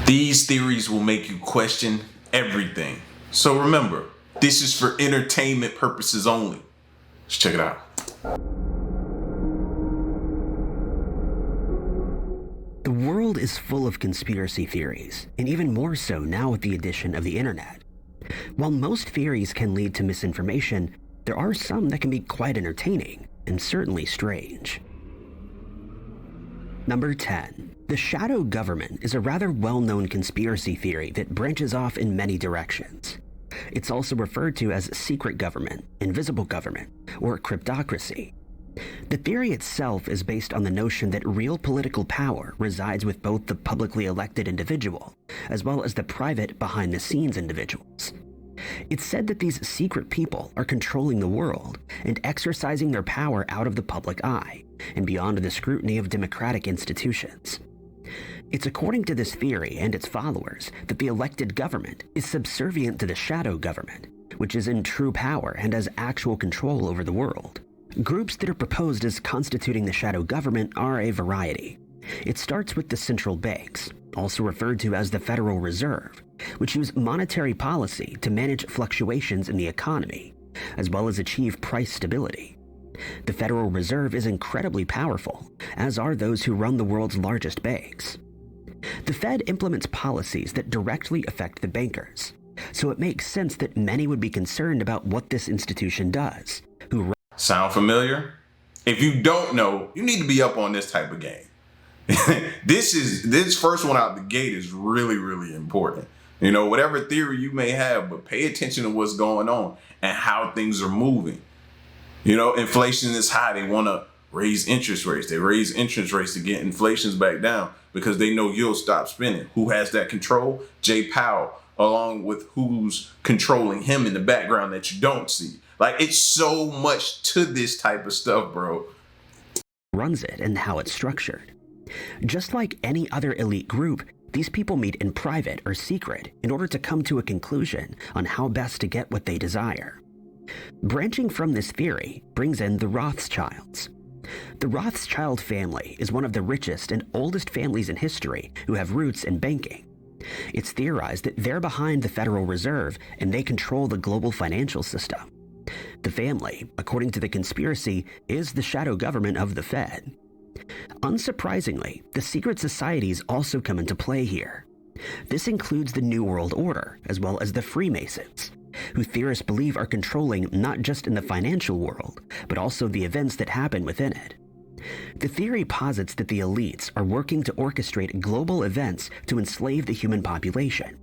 These theories will make you question everything. So remember, this is for entertainment purposes only. Let's check it out. The world is full of conspiracy theories, and even more so now with the addition of the internet. While most theories can lead to misinformation, there are some that can be quite entertaining and certainly strange. Number 10. The shadow government is a rather well-known conspiracy theory that branches off in many directions. It's also referred to as secret government, invisible government, or cryptocracy. The theory itself is based on the notion that real political power resides with both the publicly elected individual, as well as the private behind-the-scenes individuals. It's said that these secret people are controlling the world and exercising their power out of the public eye and beyond the scrutiny of democratic institutions. It's according to this theory and its followers that the elected government is subservient to the shadow government, which is in true power and has actual control over the world. Groups that are proposed as constituting the shadow government are a variety. It starts with the central banks, also referred to as the Federal Reserve, which use monetary policy to manage fluctuations in the economy, as well as achieve price stability. The Federal Reserve is incredibly powerful, as are those who run the world's largest banks. The Fed implements policies that directly affect the bankers, so it makes sense that many would be concerned about what this institution does. Sound familiar? If you don't know, you need to be up on this type of game. This first one out the gate is really, really important. You know, whatever theory you may have, but pay attention to what's going on and how things are moving. You know, inflation is high. They want to raise interest rates. They raise interest rates to get inflations back down because they know you'll stop spending. Who has that control? Jay Powell, along with who's controlling him in the background that you don't see. Like, it's so much to this type of stuff, bro. Runs it and how it's structured. Just like any other elite group, these people meet in private or secret in order to come to a conclusion on how best to get what they desire. Branching from this theory brings in the Rothschilds. The Rothschild family is one of the richest and oldest families in history who have roots in banking. It's theorized that they're behind the Federal Reserve and they control the global financial system. The family, according to the conspiracy, is the shadow government of the Fed. Unsurprisingly, the secret societies also come into play here. This includes the New World Order, as well as the Freemasons, who theorists believe are controlling not just in the financial world, but also the events that happen within it. The theory posits that the elites are working to orchestrate global events to enslave the human population.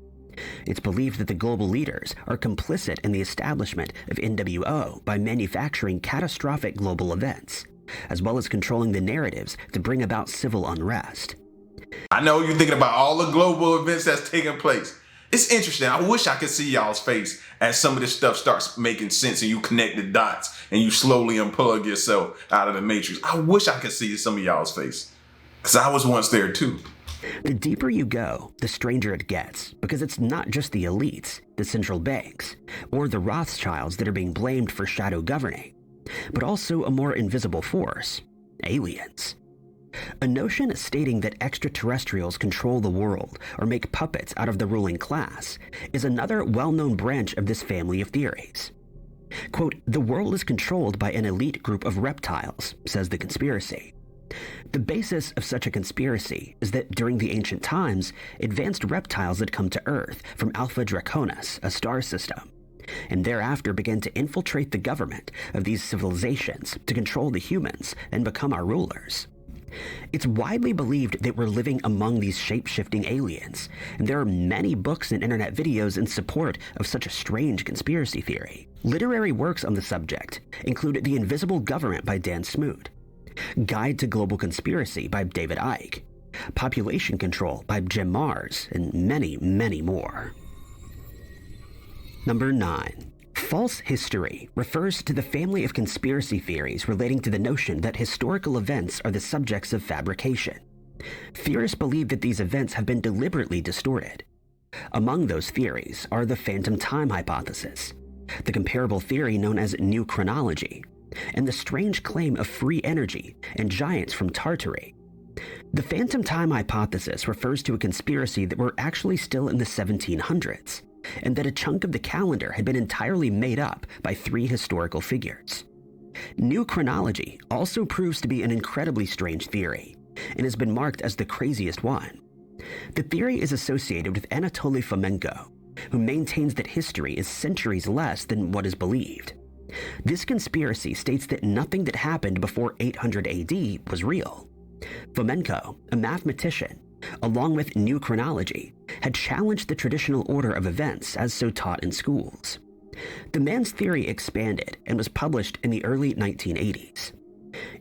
It's believed that the global leaders are complicit in the establishment of NWO by manufacturing catastrophic global events, as well as controlling the narratives to bring about civil unrest. I know you're thinking about all the global events that's taking place. It's interesting. I wish I could see y'all's face as some of this stuff starts making sense and you connect the dots and you slowly unplug yourself out of the matrix. I wish I could see some of y'all's face, because I was once there too. The deeper you go, the stranger it gets, because it's not just the elites, the central banks, or the Rothschilds that are being blamed for shadow governing, but also a more invisible force: aliens. A notion stating that extraterrestrials control the world or make puppets out of the ruling class is another well-known branch of this family of theories. Quote, "The world is controlled by an elite group of reptiles," says the conspiracy. The basis of such a conspiracy is that during the ancient times, advanced reptiles had come to Earth from Alpha Draconis, a star system, and thereafter began to infiltrate the government of these civilizations to control the humans and become our rulers. It's widely believed that we're living among these shape-shifting aliens, and there are many books and internet videos in support of such a strange conspiracy theory. Literary works on the subject include The Invisible Government by Dan Smoot, Guide to Global Conspiracy by David Icke, Population Control by Jim Marrs, and many, many more. Number 9. False history refers to the family of conspiracy theories relating to the notion that historical events are the subjects of fabrication. Theorists believe that these events have been deliberately distorted. Among those theories are the phantom time hypothesis, the comparable theory known as new chronology, and the strange claim of free energy and giants from Tartary. The phantom time hypothesis refers to a conspiracy that we're actually still in the 1700s, and that a chunk of the calendar had been entirely made up by 3 historical figures. New chronology also proves to be an incredibly strange theory, and has been marked as the craziest one. The theory is associated with Anatoly Fomenko, who maintains that history is centuries less than what is believed. This conspiracy states that nothing that happened before 800 AD was real. Fomenko, a mathematician, along with new chronology, had challenged the traditional order of events as so taught in schools. The man's theory expanded and was published in the early 1980s.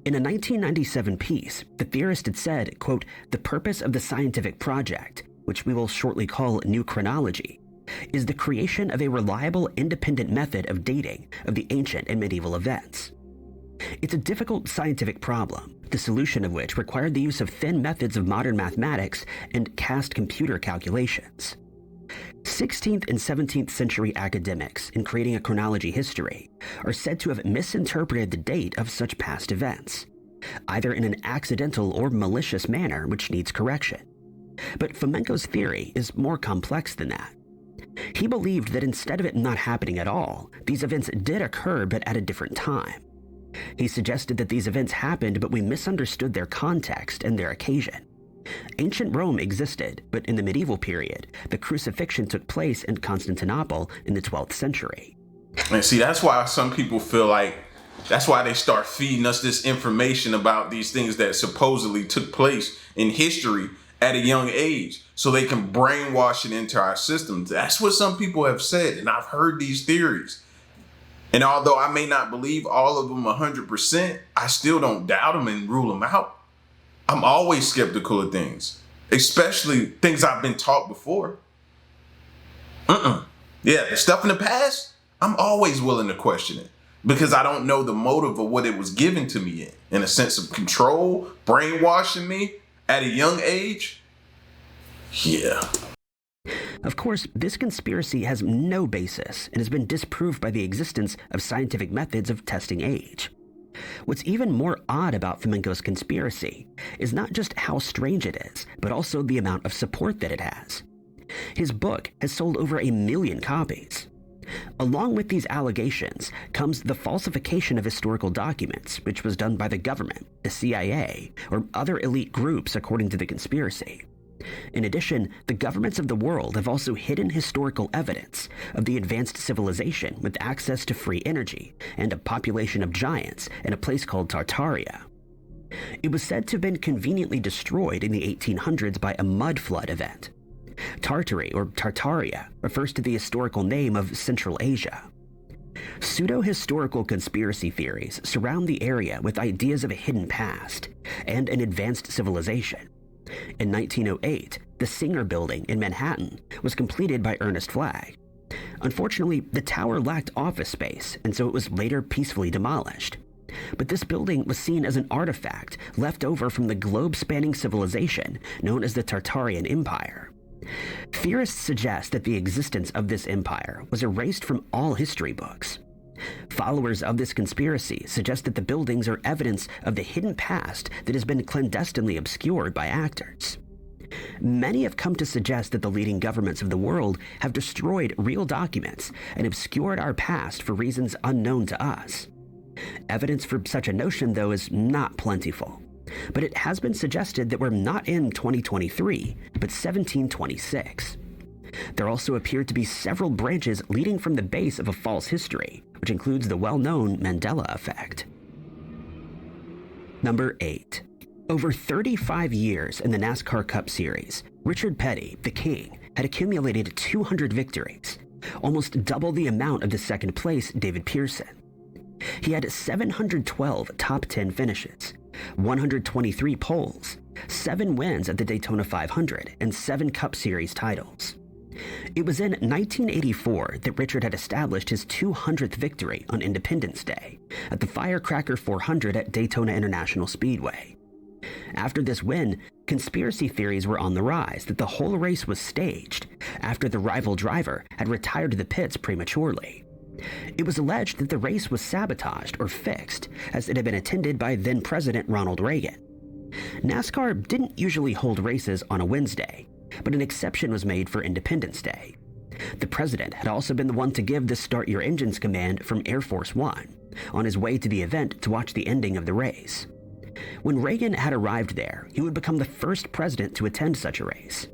In a 1997 piece, the theorist had said, quote, "The purpose of the scientific project, which we will shortly call new chronology, is the creation of a reliable independent method of dating of the ancient and medieval events. It's a difficult scientific problem, the solution of which required the use of thin methods of modern mathematics and cast computer calculations. 16th and 17th century academics, in creating a chronology history, are said to have misinterpreted the date of such past events, either in an accidental or malicious manner which needs correction. But Fomenko's theory is more complex than that. He believed that instead of it not happening at all, these events did occur but at a different time. He suggested that these events happened, but we misunderstood their context and their occasion. Ancient Rome existed, but in the medieval period, the crucifixion took place in Constantinople in the 12th century. And see, that's why some people feel like that's why they start feeding us this information about these things that supposedly took place in history at a young age, so they can brainwash it into our systems. That's what some people have said, and I've heard these theories. And although I may not believe all of them 100%, I still don't doubt them and rule them out. I'm always skeptical of things, especially things I've been taught before. Yeah, the stuff in the past, I'm always willing to question it because I don't know the motive of what it was given to me in a sense of control, brainwashing me at a young age. Yeah. Of course, this conspiracy has no basis and has been disproved by the existence of scientific methods of testing age. What's even more odd about Fomenko's conspiracy is not just how strange it is, but also the amount of support that it has. His book has sold over 1 million copies. Along with these allegations comes the falsification of historical documents, which was done by the government, the CIA, or other elite groups according to the conspiracy. In addition, the governments of the world have also hidden historical evidence of the advanced civilization with access to free energy and a population of giants in a place called Tartaria. It was said to have been conveniently destroyed in the 1800s by a mud flood event. Tartary, or Tartaria, refers to the historical name of Central Asia. Pseudo-historical conspiracy theories surround the area with ideas of a hidden past and an advanced civilization. In 1908, the Singer Building in Manhattan was completed by Ernest Flagg. Unfortunately, the tower lacked office space, and so it was later peacefully demolished. But this building was seen as an artifact left over from the globe-spanning civilization known as the Tartarian Empire. Theorists suggest that the existence of this empire was erased from all history books. Followers of this conspiracy suggest that the buildings are evidence of the hidden past that has been clandestinely obscured by actors. Many have come to suggest that the leading governments of the world have destroyed real documents and obscured our past for reasons unknown to us. Evidence for such a notion, though, is not plentiful, but it has been suggested that we're not in 2023, but 1726. There also appear to be several branches leading from the base of a false history, which includes the well-known Mandela effect. Number 8. Over 35 years in the NASCAR Cup Series, Richard Petty, the king, had accumulated 200 victories, almost double the amount of the second place David Pearson. He had 712 top 10 finishes, 123 poles, 7 wins at the Daytona 500, and 7 Cup Series titles. It was in 1984 that Richard had established his 200th victory on Independence Day at the Firecracker 400 at Daytona International Speedway. After this win, conspiracy theories were on the rise that the whole race was staged after the rival driver had retired to the pits prematurely. It was alleged that the race was sabotaged or fixed, as it had been attended by then-President Ronald Reagan. NASCAR didn't usually hold races on a Wednesday, but an exception was made for Independence Day. The president had also been the one to give the Start Your Engines command from Air Force One on his way to the event to watch the ending of the race. When Reagan had arrived there, he would become the first president to attend such a race.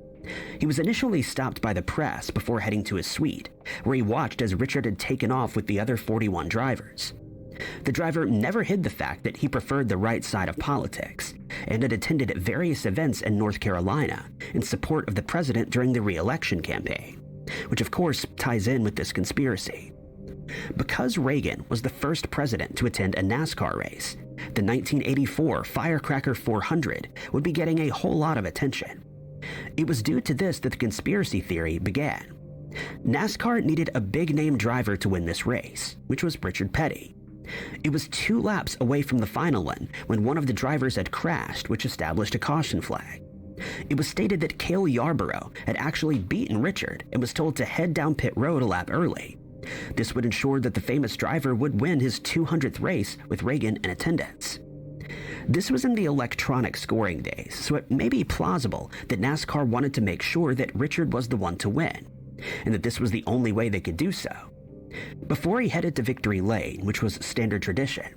He was initially stopped by the press before heading to his suite, where he watched as Richard had taken off with the other 41 drivers. The driver never hid the fact that he preferred the right side of politics and had attended various events in North Carolina in support of the president during the re-election campaign, which of course ties in with this conspiracy. Because Reagan was the first president to attend a NASCAR race, the 1984 Firecracker 400 would be getting a whole lot of attention. It was due to this that the conspiracy theory began. NASCAR needed a big-name driver to win this race, which was Richard Petty. It was 2 laps away from the final one when one of the drivers had crashed, which established a caution flag. It was stated that Cale Yarborough had actually beaten Richard and was told to head down pit road a lap early. This would ensure that the famous driver would win his 200th race with Reagan in attendance. This was in the electronic scoring days, so it may be plausible that NASCAR wanted to make sure that Richard was the one to win, and that this was the only way they could do so. Before he headed to Victory Lane, which was standard tradition,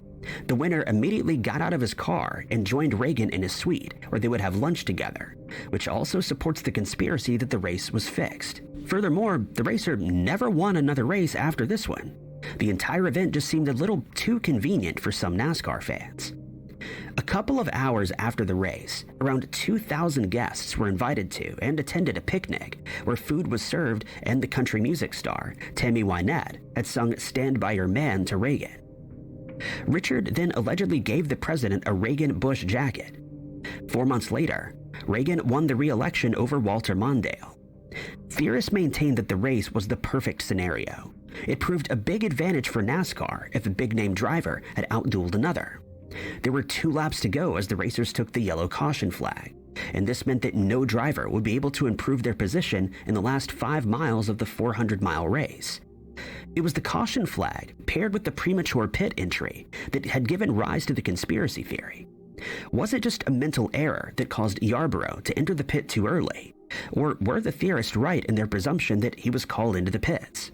the winner immediately got out of his car and joined Reagan in his suite, where they would have lunch together, which also supports the conspiracy that the race was fixed. Furthermore, the racer never won another race after this one. The entire event just seemed a little too convenient for some NASCAR fans. A couple of hours after the race, around 2,000 guests were invited to and attended a picnic where food was served and the country music star, Tammy Wynette, had sung Stand By Your Man to Reagan. Richard then allegedly gave the president a Reagan-Bush jacket. 4 months later, Reagan won the re-election over Walter Mondale. Theorists maintained that the race was the perfect scenario. It proved a big advantage for NASCAR if a big-name driver had outdueled another. There were 2 laps to go as the racers took the yellow caution flag, and this meant that no driver would be able to improve their position in the last 5 miles of the 400-mile race. It was the caution flag, paired with the premature pit entry, that had given rise to the conspiracy theory. Was it just a mental error that caused Yarborough to enter the pit too early? Or were the theorists right in their presumption that he was called into the pits?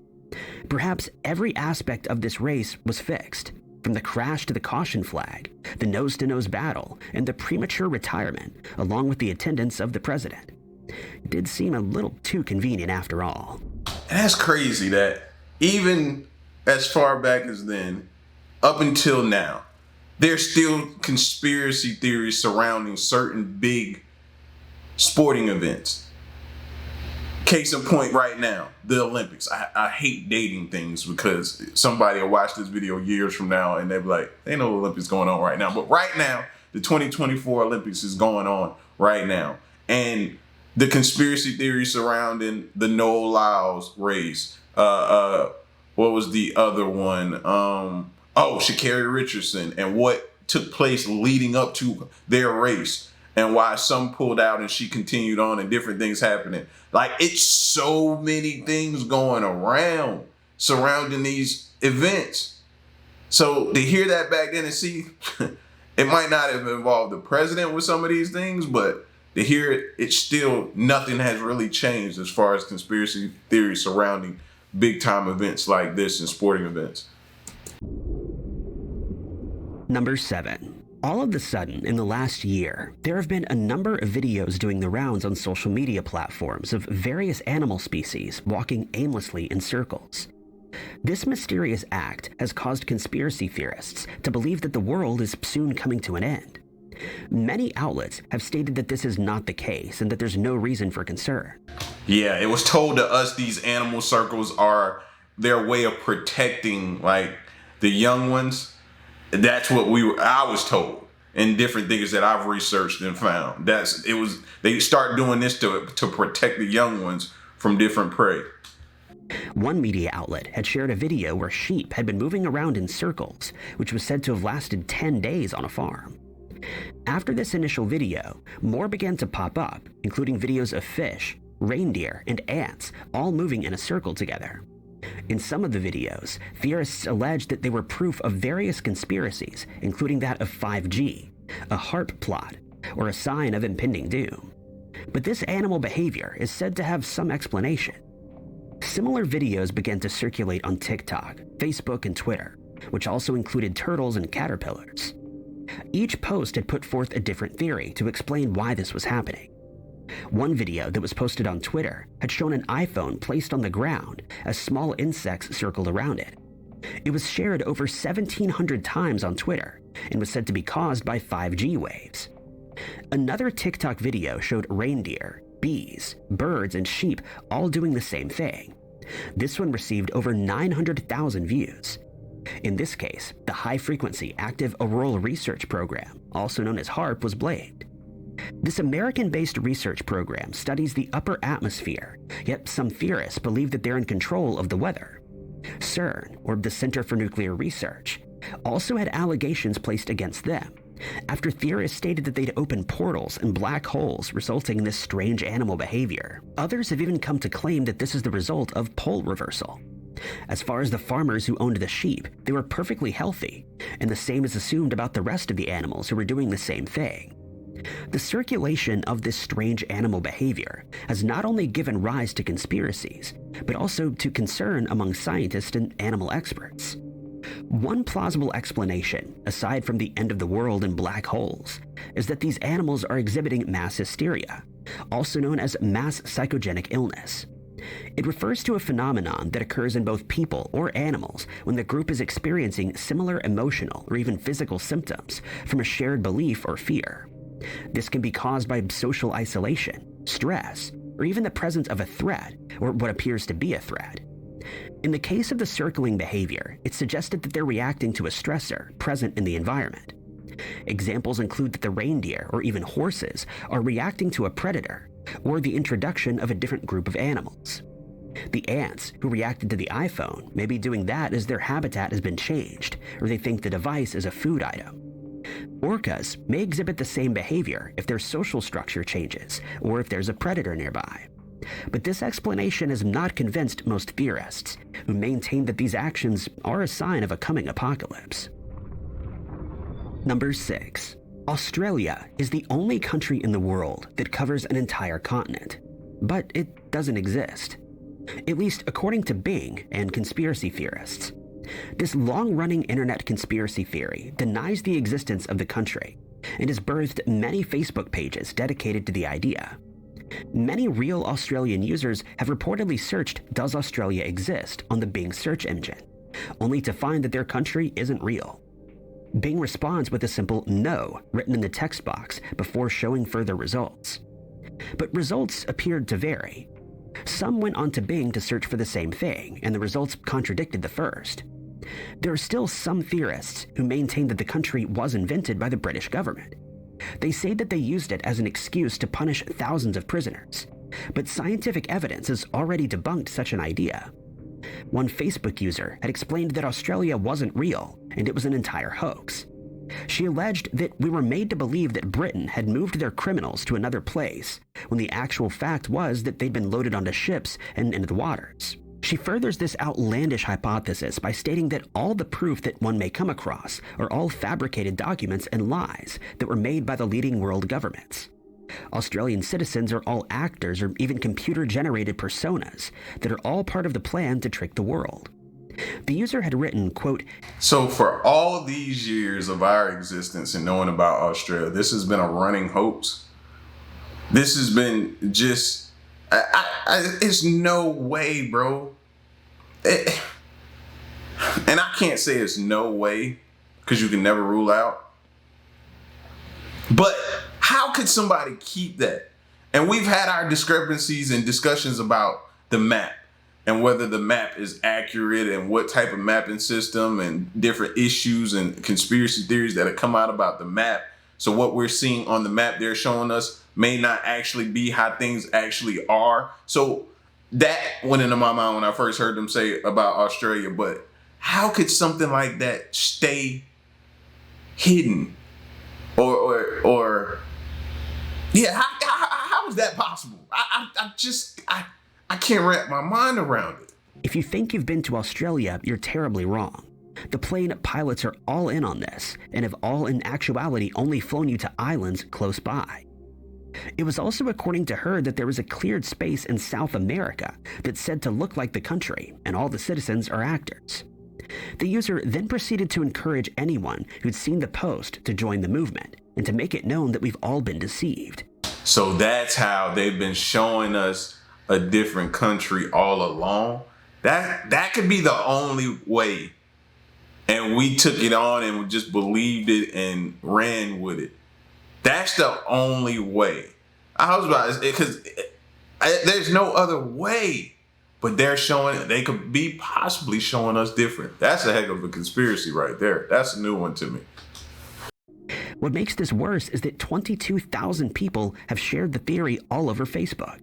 Perhaps every aspect of this race was fixed, from the crash to the caution flag, the nose-to-nose battle, and the premature retirement, along with the attendance of the president. It did seem a little too convenient after all. And that's crazy that even as far back as then, up until now, there's still conspiracy theories surrounding certain big sporting events. Case in point right now, the Olympics. I hate dating things because somebody will watch this video years from now and they'll be like, ain't no Olympics going on right now. But right now, the 2024 Olympics is going on right now. And the conspiracy theory surrounding the Noel Lyles race. What was the other one? Sha'Carri Richardson and what took place leading up to their race. And why some pulled out and she continued on and different things happening. Like, it's so many things going around surrounding these events. So to hear that back then and see, it might not have involved the president with some of these things, but to hear it, it's still, nothing has really changed as far as conspiracy theories surrounding big time events like this and sporting events. Number 7. All of a sudden, in the last year, there have been a number of videos doing the rounds on social media platforms of various animal species walking aimlessly in circles. This mysterious act has caused conspiracy theorists to believe that the world is soon coming to an end. Many outlets have stated that this is not the case and that there's no reason for concern. Yeah, it was told to us these animal circles are their way of protecting, like, the young ones. That's what I was told, and different things that I've researched and found. They start doing this to protect the young ones from different prey. One media outlet had shared a video where sheep had been moving around in circles, which was said to have lasted 10 days on a farm. After this initial video, more began to pop up, including videos of fish, reindeer, and ants all moving in a circle together. In some of the videos, theorists alleged that they were proof of various conspiracies, including that of 5G, a HARP plot, or a sign of impending doom. But this animal behavior is said to have some explanation. Similar videos began to circulate on TikTok, Facebook, and Twitter, which also included turtles and caterpillars. Each post had put forth a different theory to explain why this was happening. One video that was posted on Twitter had shown an iPhone placed on the ground as small insects circled around it. It was shared over 1,700 times on Twitter and was said to be caused by 5G waves. Another TikTok video showed reindeer, bees, birds, and sheep all doing the same thing. This one received over 900,000 views. In this case, the high-frequency active auroral research program, also known as HAARP, was blamed. This American-based research program studies the upper atmosphere, yet some theorists believe that they're in control of the weather. CERN, or the Center for Nuclear Research, also had allegations placed against them, after theorists stated that they'd opened portals and black holes resulting in this strange animal behavior. Others have even come to claim that this is the result of pole reversal. As far as the farmers who owned the sheep, they were perfectly healthy, and the same is assumed about the rest of the animals who were doing the same thing. The circulation of this strange animal behavior has not only given rise to conspiracies, but also to concern among scientists and animal experts. One plausible explanation, aside from the end of the world and black holes, is that these animals are exhibiting mass hysteria, also known as mass psychogenic illness. It refers to a phenomenon that occurs in both people or animals when the group is experiencing similar emotional or even physical symptoms from a shared belief or fear. This can be caused by social isolation, stress, or even the presence of a threat, or what appears to be a threat. In the case of the circling behavior, it suggested that they're reacting to a stressor present in the environment. Examples include that the reindeer or even horses are reacting to a predator, or the introduction of a different group of animals. The ants, who reacted to the iPhone, may be doing that as their habitat has been changed, or they think the device is a food item. Orcas may exhibit the same behavior if their social structure changes, or if there's a predator nearby. But this explanation has not convinced most theorists, who maintain that these actions are a sign of a coming apocalypse. Number 6. Australia is the only country in the world that covers an entire continent, but it doesn't exist. At least according to Bing and conspiracy theorists. This long-running internet conspiracy theory denies the existence of the country and has birthed many Facebook pages dedicated to the idea. Many real Australian users have reportedly searched "Does Australia exist?" on the Bing search engine, only to find that their country isn't real. Bing responds with a simple "no" written in the text box before showing further results. But results appeared to vary. Some went onto Bing to search for the same thing, and the results contradicted the first. There are still some theorists who maintain that the country was invented by the British government. They say that they used it as an excuse to punish thousands of prisoners, but scientific evidence has already debunked such an idea. One Facebook user had explained that Australia wasn't real and it was an entire hoax. She alleged that we were made to believe that Britain had moved their criminals to another place, when the actual fact was that they'd been loaded onto ships and into the waters. She furthers this outlandish hypothesis by stating that all the proof that one may come across are all fabricated documents and lies that were made by the leading world governments. Australian citizens are all actors or even computer-generated personas that are all part of the plan to trick the world. The user had written, quote, "So for all these years of our existence and knowing about Australia, this has been a running hoax. This has been just, it's no way, bro. And I can't say it's no way because you can never rule out. But how could somebody keep that? And we've had our discrepancies and discussions about the map and whether the map is accurate and what type of mapping system and different issues and conspiracy theories that have come out about the map. So what we're seeing on the map they're showing us may not actually be how things actually are. So that went into my mind when I first heard them say about Australia. But how could something like that stay hidden? Or yeah, how is that possible? I can't wrap my mind around it. If you think you've been to Australia, you're terribly wrong. The plane pilots are all in on this and have all in actuality only flown you to islands close by. It was also according to her that there was a cleared space in South America that's said to look like the country, and all the citizens are actors. The user then proceeded to encourage anyone who'd seen the post to join the movement and to make it known that we've all been deceived. So that's how they've been showing us a different country all along. That could be the only way. And we took it on and just believed it and ran with it. That's the only way. I was about to say, because there's no other way. But they could be possibly showing us different. That's a heck of a conspiracy right there. That's a new one to me. What makes this worse is that 22,000 people have shared the theory all over Facebook.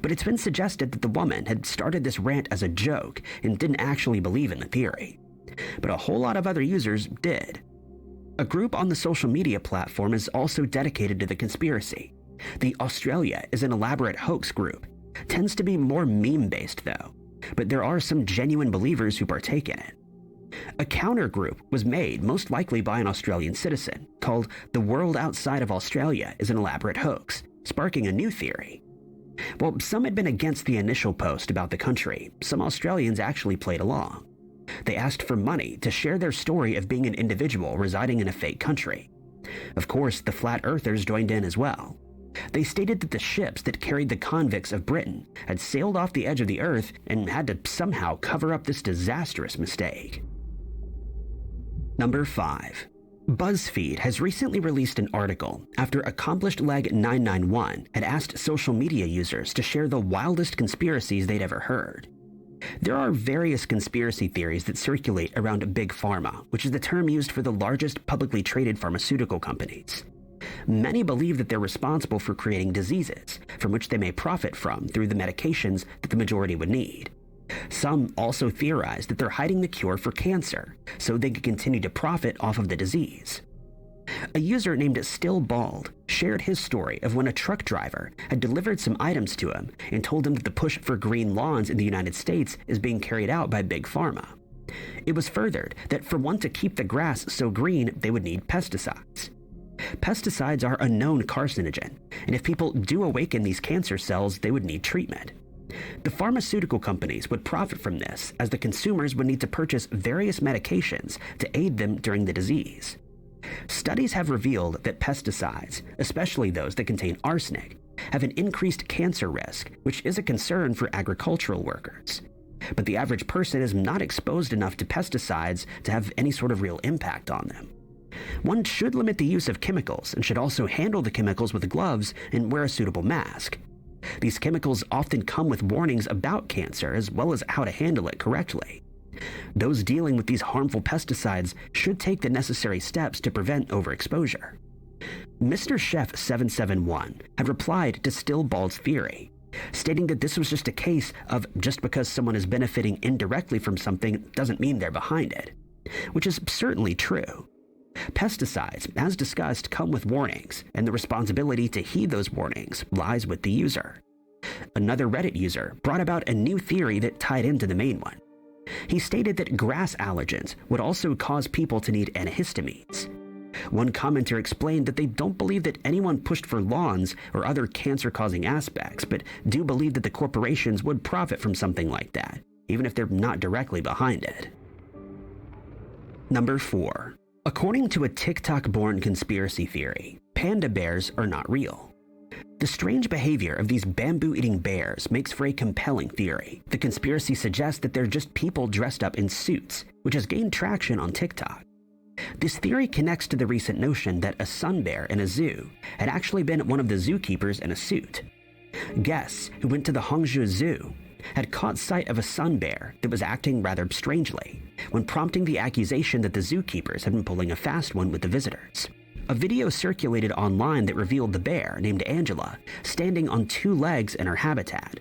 But it's been suggested that the woman had started this rant as a joke and didn't actually believe in the theory. But a whole lot of other users did. A group on the social media platform is also dedicated to the conspiracy. The Australia is an elaborate hoax group. Tends to be more meme-based though, but there are some genuine believers who partake in it. A counter group was made, most likely by an Australian citizen, called The World Outside of Australia is an Elaborate Hoax, sparking a new theory. While some had been against the initial post about the country, some Australians actually played along. They asked for money to share their story of being an individual residing in a fake country. Of course, the flat earthers joined in as well. They stated that the ships that carried the convicts of Britain had sailed off the edge of the earth and had to somehow cover up this disastrous mistake. Number 5. BuzzFeed has recently released an article after Accomplished Leg 991 had asked social media users to share the wildest conspiracies they'd ever heard. There are various conspiracy theories that circulate around Big Pharma, which is the term used for the largest publicly traded pharmaceutical companies. Many believe that they're responsible for creating diseases, from which they may profit from through the medications that the majority would need. Some also theorize that they're hiding the cure for cancer, so they can continue to profit off of the disease. A user named Still Bald shared his story of when a truck driver had delivered some items to him and told him that the push for green lawns in the United States is being carried out by Big Pharma. It was furthered that for one to keep the grass so green, they would need pesticides. Pesticides are a known carcinogen, and if people do awaken these cancer cells, they would need treatment. The pharmaceutical companies would profit from this, as the consumers would need to purchase various medications to aid them during the disease. Studies have revealed that pesticides, especially those that contain arsenic, have an increased cancer risk, which is a concern for agricultural workers. But the average person is not exposed enough to pesticides to have any sort of real impact on them. One should limit the use of chemicals and should also handle the chemicals with gloves and wear a suitable mask. These chemicals often come with warnings about cancer as well as how to handle it correctly. Those dealing with these harmful pesticides should take the necessary steps to prevent overexposure. Mr. Chef 771 had replied to Still Bald's theory, stating that this was just a case of just because someone is benefiting indirectly from something doesn't mean they're behind it, which is certainly true. Pesticides, as discussed, come with warnings, and the responsibility to heed those warnings lies with the user. Another Reddit user brought about a new theory that tied into the main one. He stated that grass allergens would also cause people to need antihistamines. One commenter explained that they don't believe that anyone pushed for lawns or other cancer-causing aspects, but do believe that the corporations would profit from something like that, even if they're not directly behind it. Number 4. According to a TikTok-born conspiracy theory, panda bears are not real. The strange behavior of these bamboo-eating bears makes for a compelling theory. The conspiracy suggests that they're just people dressed up in suits, which has gained traction on TikTok. This theory connects to the recent notion that a sun bear in a zoo had actually been one of the zookeepers in a suit. Guests who went to the Hangzhou Zoo had caught sight of a sun bear that was acting rather strangely, when prompting the accusation that the zookeepers had been pulling a fast one with the visitors. A video circulated online that revealed the bear, named Angela, standing on 2 legs in her habitat.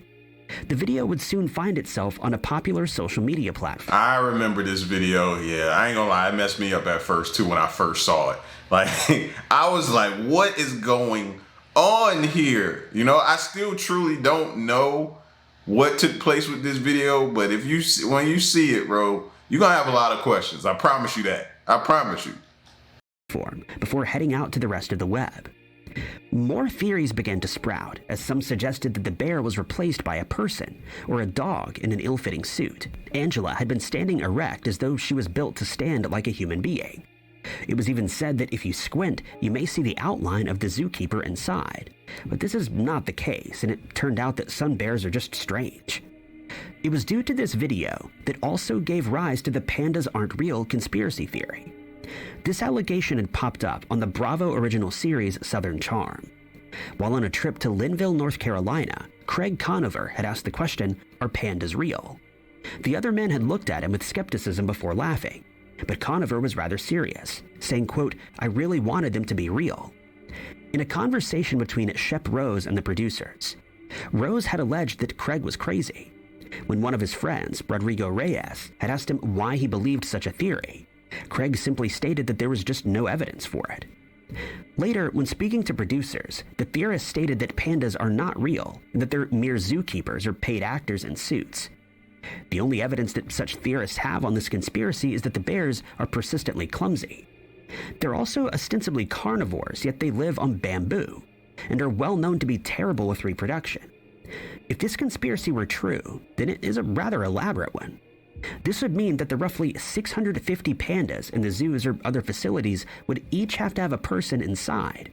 The video would soon find itself on a popular social media platform. I remember this video. Yeah, I ain't gonna lie, it messed me up at first too when I first saw it. Like, I was like, what is going on here? You know, I still truly don't know what took place with this video, but when you see it, bro, You're going to have a lot of questions. I promise you that. I promise you. Before heading out to the rest of the web. More theories began to sprout, as some suggested that the bear was replaced by a person or a dog in an ill-fitting suit. Angela had been standing erect as though she was built to stand like a human being. It was even said that if you squint, you may see the outline of the zookeeper inside. But this is not the case, and it turned out that some bears are just strange. It was due to this video that also gave rise to the pandas aren't real conspiracy theory. This allegation had popped up on the Bravo original series Southern Charm. While on a trip to Linville, North Carolina, Craig Conover had asked the question, "Are pandas real?" The other men had looked at him with skepticism before laughing, but Conover was rather serious, saying, quote, "I really wanted them to be real." In a conversation between Shep Rose and the producers, Rose had alleged that Craig was crazy. When one of his friends, Rodrigo Reyes, had asked him why he believed such a theory, Craig simply stated that there was just no evidence for it. Later, when speaking to producers, the theorists stated that pandas are not real and that they're mere zookeepers or paid actors in suits. The only evidence that such theorists have on this conspiracy is that the bears are persistently clumsy. They're also ostensibly carnivores, yet they live on bamboo, and are well known to be terrible with reproduction. If this conspiracy were true, then it is a rather elaborate one. This would mean that the roughly 650 pandas in the zoos or other facilities would each have to have a person inside.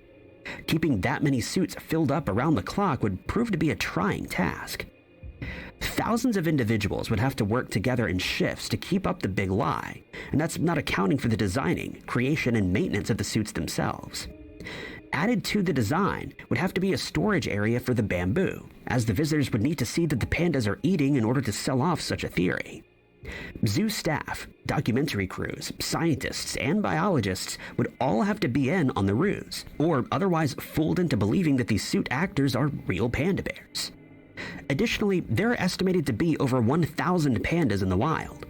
Keeping that many suits filled up around the clock would prove to be a trying task. Thousands of individuals would have to work together in shifts to keep up the big lie, and that's not accounting for the designing, creation, and maintenance of the suits themselves. Added to the design would have to be a storage area for the bamboo, as the visitors would need to see that the pandas are eating in order to sell off such a theory. Zoo staff, documentary crews, scientists, and biologists would all have to be in on the ruse, or otherwise fooled into believing that these suit actors are real panda bears. Additionally, there are estimated to be over 1,000 pandas in the wild.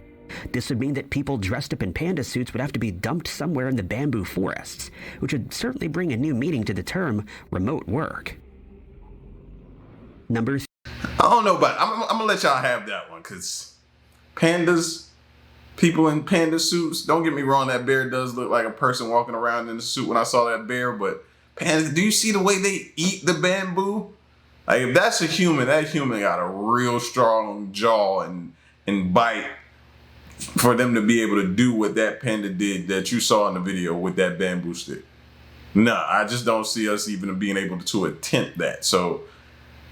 This would mean that people dressed up in panda suits would have to be dumped somewhere in the bamboo forests, which would certainly bring a new meaning to the term remote work. Number 3. I don't know, but I'm going to let y'all have that one, because pandas, people in panda suits, don't get me wrong, that bear does look like a person walking around in a suit when I saw that bear, but pandas, do you see the way they eat the bamboo? Like, if that's a human, that human got a real strong jaw and bite for them to be able to do what that panda did that you saw in the video with that bamboo stick. Nah, I just don't see us even being able to attempt that. So,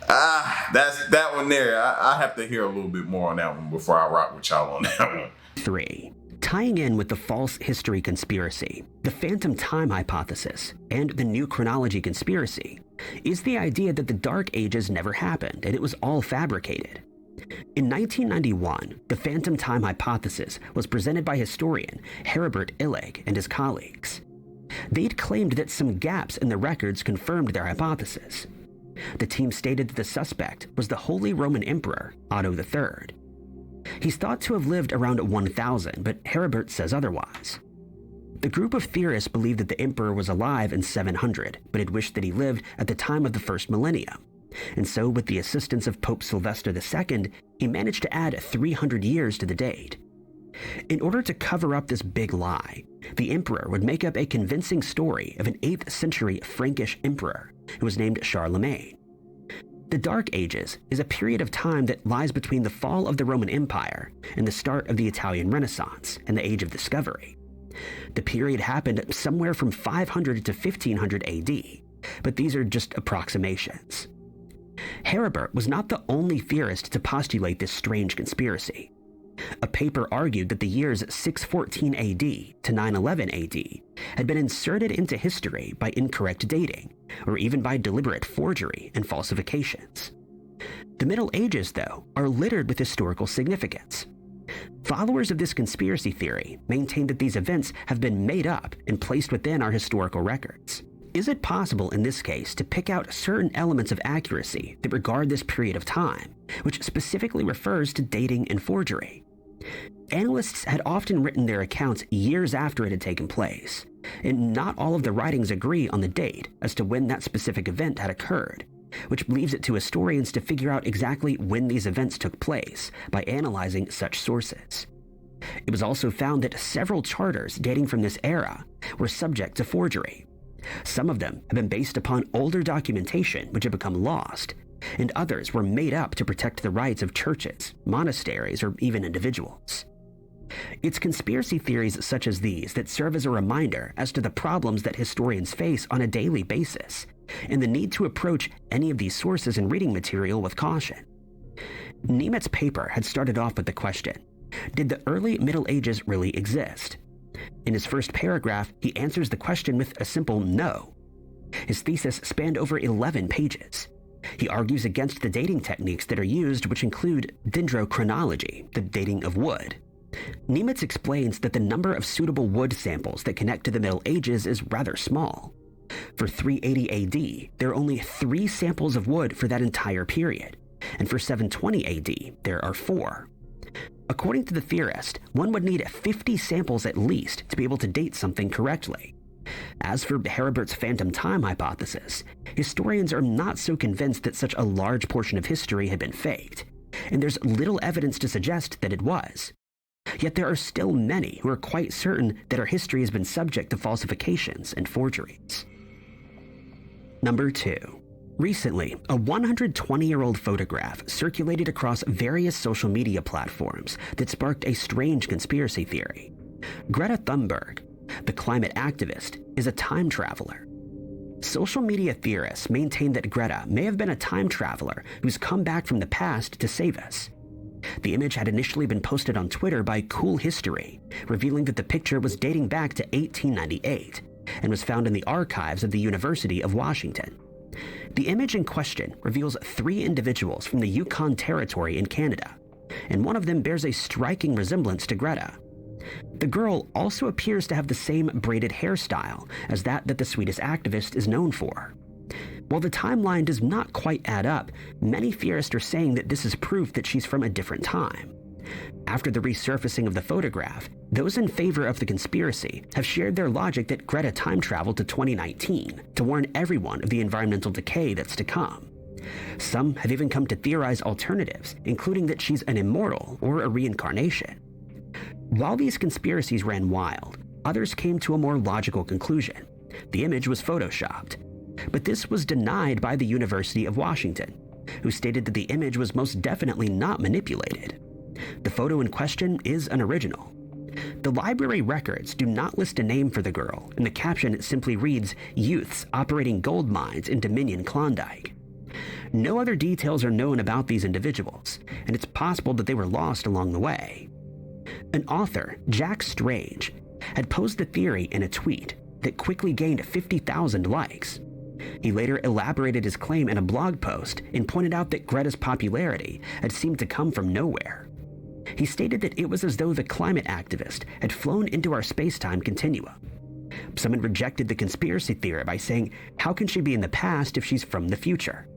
that's that one there. I have to hear a little bit more on that one before I rock with y'all on that one. 3. Tying in with the false history conspiracy, the phantom time hypothesis, and the new chronology conspiracy, is the idea that the Dark Ages never happened and it was all fabricated. In 1991, the phantom time hypothesis was presented by historian Heribert Illig and his colleagues. They'd claimed that some gaps in the records confirmed their hypothesis. The team stated that the suspect was the Holy Roman Emperor Otto III. He's thought to have lived around 1000, but Heribert says otherwise. The group of theorists believed that the emperor was alive in 700, but had wished that he lived at the time of the first millennium. And so, with the assistance of Pope Sylvester II, he managed to add 300 years to the date. In order to cover up this big lie, the emperor would make up a convincing story of an 8th century Frankish emperor who was named Charlemagne. The Dark Ages is a period of time that lies between the fall of the Roman Empire and the start of the Italian Renaissance and the Age of Discovery. The period happened somewhere from 500 to 1500 AD, but these are just approximations. Heribert was not the only theorist to postulate this strange conspiracy. A paper argued that the years 614 AD to 911 AD had been inserted into history by incorrect dating, or even by deliberate forgery and falsifications. The Middle Ages, though, are littered with historical significance. Followers of this conspiracy theory maintain that these events have been made up and placed within our historical records. Is it possible in this case to pick out certain elements of accuracy that regard this period of time, which specifically refers to dating and forgery? Analysts had often written their accounts years after it had taken place, and not all of the writings agree on the date as to when that specific event had occurred, which leaves it to historians to figure out exactly when these events took place by analyzing such sources. It was also found that several charters dating from this era were subject to forgery. Some of them have been based upon older documentation which had become lost, and others were made up to protect the rights of churches, monasteries, or even individuals. It's conspiracy theories such as these that serve as a reminder as to the problems that historians face on a daily basis, and the need to approach any of these sources and reading material with caution. Nemet's paper had started off with the question, did the early Middle Ages really exist? In his first paragraph, he answers the question with a simple no. His thesis spanned over 11 pages. He argues against the dating techniques that are used, which include dendrochronology, the dating of wood. Nemetz explains that the number of suitable wood samples that connect to the Middle Ages is rather small. For 380 AD, there are only 3 samples of wood for that entire period, and for 720 AD, there are 4. According to the theorist, one would need 50 samples at least to be able to date something correctly. As for Heribert's phantom time hypothesis, historians are not so convinced that such a large portion of history had been faked, and there's little evidence to suggest that it was. Yet there are still many who are quite certain that our history has been subject to falsifications and forgeries. Number 2. Recently, a 120-year-old photograph circulated across various social media platforms that sparked a strange conspiracy theory. Greta Thunberg, the climate activist, is a time traveler. Social media theorists maintain that Greta may have been a time traveler who's come back from the past to save us. The image had initially been posted on Twitter by Cool History, revealing that the picture was dating back to 1898 and was found in the archives of the University of Washington. The image in question reveals 3 individuals from the Yukon Territory in Canada, and one of them bears a striking resemblance to Greta. The girl also appears to have the same braided hairstyle as that the Swedish activist is known for. While the timeline does not quite add up, many theorists are saying that this is proof that she's from a different time. After the resurfacing of the photograph, those in favor of the conspiracy have shared their logic that Greta time traveled to 2019 to warn everyone of the environmental decay that's to come. Some have even come to theorize alternatives, including that she's an immortal or a reincarnation. While these conspiracies ran wild, others came to a more logical conclusion. The image was photoshopped. But this was denied by the University of Washington, who stated that the image was most definitely not manipulated. The photo in question is an original. The library records do not list a name for the girl, and the caption simply reads, "Youths operating gold mines in Dominion Klondike." No other details are known about these individuals, and it's possible that they were lost along the way. An author, Jack Strange, had posed the theory in a tweet that quickly gained 50,000 likes. He later elaborated his claim in a blog post and pointed out that Greta's popularity had seemed to come from nowhere. He stated that it was as though the climate activist had flown into our space-time continuum. Someone rejected the conspiracy theory by saying, how can she be in the past if she's from the future?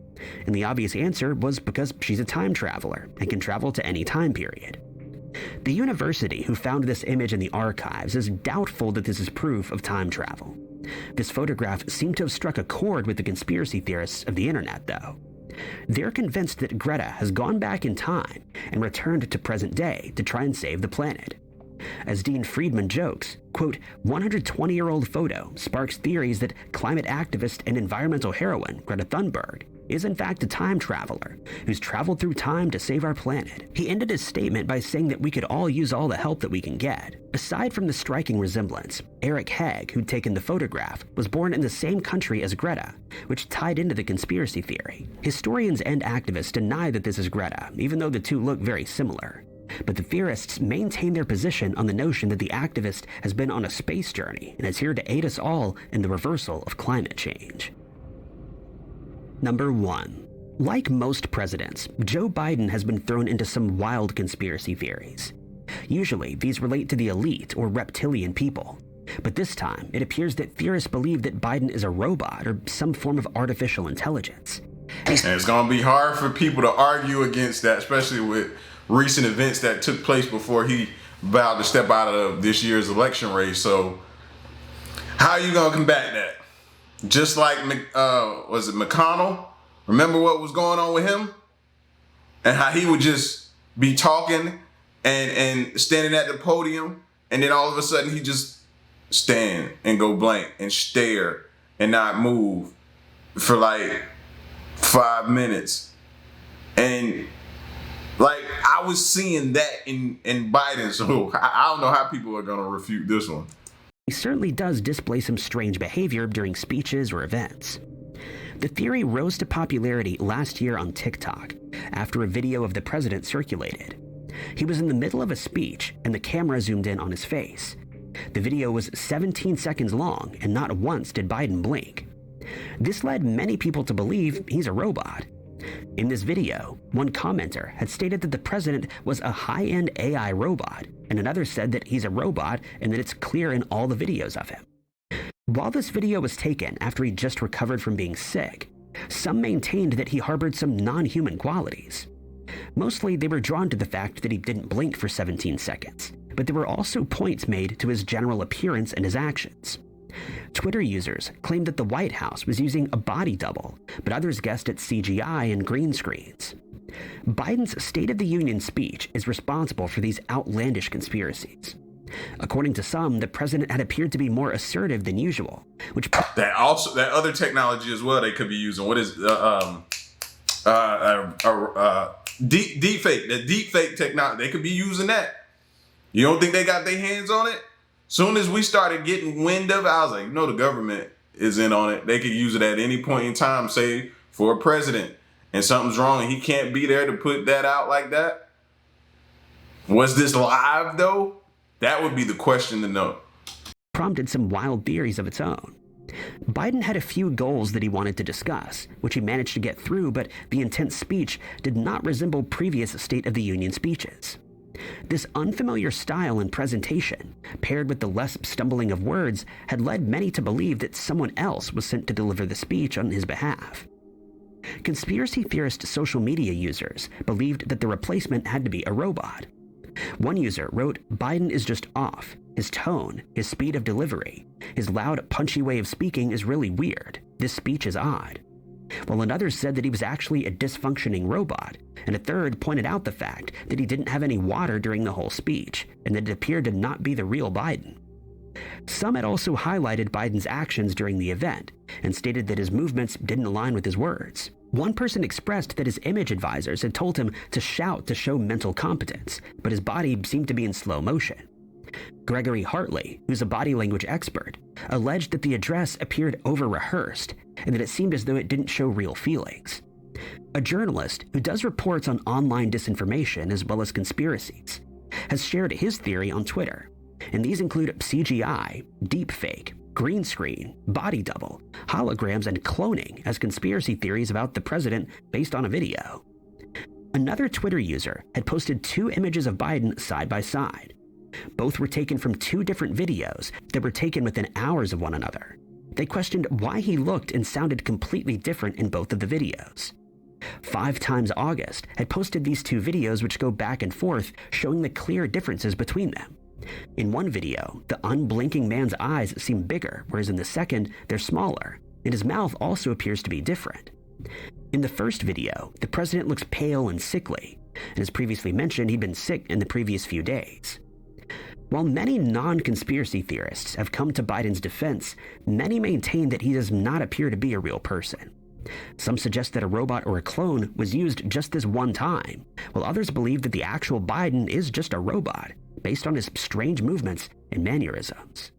And the obvious answer was because she's a time traveler and can travel to any time period. The university who found this image in the archives is doubtful that this is proof of time travel. This photograph seemed to have struck a chord with the conspiracy theorists of the internet, though. They're convinced that Greta has gone back in time and returned to present day to try and save the planet. As Dean Friedman jokes, quote, 120-year-old photo sparks theories that climate activist and environmental heroine Greta Thunberg is in fact a time traveler who's traveled through time to save our planet. He ended his statement by saying that we could all use all the help that we can get. Aside from the striking resemblance, Eric Hegg, who'd taken the photograph, was born in the same country as Greta, which tied into the conspiracy theory. Historians and activists deny that this is Greta, even though the two look very similar. But the theorists maintain their position on the notion that the activist has been on a space journey and is here to aid us all in the reversal of climate change. Number 1. Like most presidents, Joe Biden has been thrown into some wild conspiracy theories. Usually, these relate to the elite or reptilian people. But this time, it appears that theorists believe that Biden is a robot or some form of artificial intelligence. And it's going to be hard for people to argue against that, especially with recent events that took place before he vowed to step out of this year's election race. So how are you going to combat that? Just like, was it McConnell? Remember what was going on with him? And how he would just be talking and standing at the podium, and then all of a sudden he just stand and go blank and stare and not move for like 5 minutes. And like I was seeing that in Biden, so I don't know how people are gonna refute this one. He certainly does display some strange behavior during speeches or events. The theory rose to popularity last year on TikTok after a video of the president circulated. He was in the middle of a speech and the camera zoomed in on his face. The video was 17 seconds long and not once did Biden blink. This led many people to believe he's a robot. In this video, one commenter had stated that the president was a high-end AI robot, and another said that he's a robot and that it's clear in all the videos of him. While this video was taken after he just recovered from being sick, some maintained that he harbored some non-human qualities. Mostly, they were drawn to the fact that he didn't blink for 17 seconds, but there were also points made to his general appearance and his actions. Twitter users claimed that the White House was using a body double, but others guessed at CGI and green screens. Biden's State of the Union speech is responsible for these outlandish conspiracies. According to some, the president had appeared to be more assertive than usual, which that other technology as well they could be using. What is deepfake? The deepfake technology, they could be using that. You don't think they got their hands on it? Soon as we started getting wind of it, I was like, no, the government is in on it. They could use it at any point in time, say for a president, and something's wrong and he can't be there to put that out like that. Was this live though? That would be the question to know. Prompted some wild theories of its own. Biden had a few goals that he wanted to discuss, which he managed to get through, but the intense speech did not resemble previous State of the Union speeches. This unfamiliar style and presentation, paired with the less stumbling of words, had led many to believe that someone else was sent to deliver the speech on his behalf. Conspiracy theorist social media users believed that the replacement had to be a robot. One user wrote, "Biden is just off. His tone, his speed of delivery, his loud, punchy way of speaking is really weird. This speech is odd." While another said that he was actually a dysfunctioning robot, and a third pointed out the fact that he didn't have any water during the whole speech, and that it appeared to not be the real Biden. Some had also highlighted Biden's actions during the event, and stated that his movements didn't align with his words. One person expressed that his image advisors had told him to shout to show mental competence, but his body seemed to be in slow motion. Gregory Hartley, who's a body language expert, alleged that the address appeared over-rehearsed and that it seemed as though it didn't show real feelings. A journalist who does reports on online disinformation as well as conspiracies has shared his theory on Twitter, and these include CGI, deepfake, green screen, body double, holograms, and cloning as conspiracy theories about the president based on a video. Another Twitter user had posted 2 images of Biden side by side. Both were taken from 2 different videos that were taken within hours of one another. They questioned why he looked and sounded completely different in both of the videos. 5 Times August had posted these 2 videos which go back and forth, showing the clear differences between them. In one video, the unblinking man's eyes seem bigger, whereas in the second, they're smaller, and his mouth also appears to be different. In the first video, the president looks pale and sickly, and as previously mentioned, he'd been sick in the previous few days. While many non-conspiracy theorists have come to Biden's defense, many maintain that he does not appear to be a real person. Some suggest that a robot or a clone was used just this one time, while others believe that the actual Biden is just a robot, based on his strange movements and mannerisms.